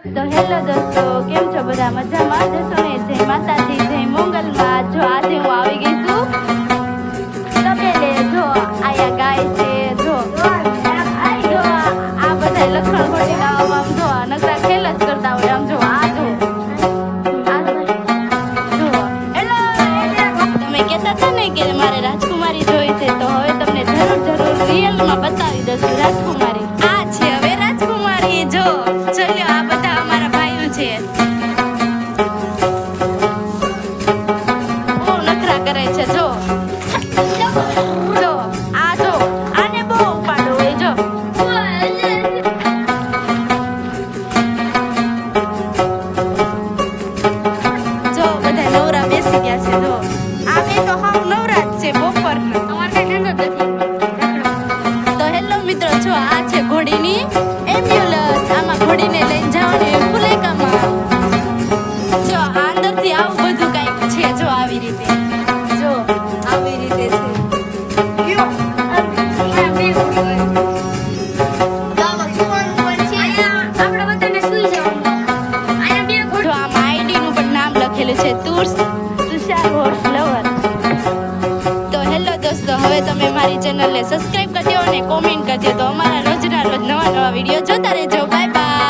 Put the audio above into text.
તો હેલો દોસ્તો, કેમ છો બધા? મજામાં જશો ને? જય માતાજી, જય મંગલમાં. જો આજે હું આવી ગઈ છું તબેલે. જો આયા ગાય છે, જો આ બધા લખણ ખોટી ગાવામાં જો નકરા ખેલ જ કરતા હોય. આમ જો આ જો તમે કહેતા હતા ને કે મારે રાજકુમારી જોઈ છે, તો હવે તમને જરૂર રિયલમાં બતાવી દઉં રાજકુમારી. આ છે હવે રાજકુમારી. જો ચલ્યો, આ બધા અમારા ભાઈઓ છે. બહુ નખરા કરે છે. જો જો આ જો આને બહુ ઉપાડો હોય. જો જો બધા નવરા બેસી ગયા છે. જો આ બે તો હાવ નવરા જ છે બપોરના. તો હેલો મિત્રો, જો આ છે ઘોડીની એમ્બ્યુલન્સ. આમાં ઘોડીને લઈને જવાની ફુલેકામાં. જો આ અંદરથી આવું બધું કંઈક છે. જો આવી રીતે, જો આવી રીતે છે. જો આમાં આઈડી નું પણ નામ લખેલું છે, તુષાર હોર્સ લવર. તો હેલો દોસ્તો, હવે તમે મારી ચેનલને સબસ્ક્રાઇબ કરી દો અને કોમેન્ટ કરી દો, તો અમારા રોજના રોજ નવા વિડીયો જોતા રહેજો. Bye bye.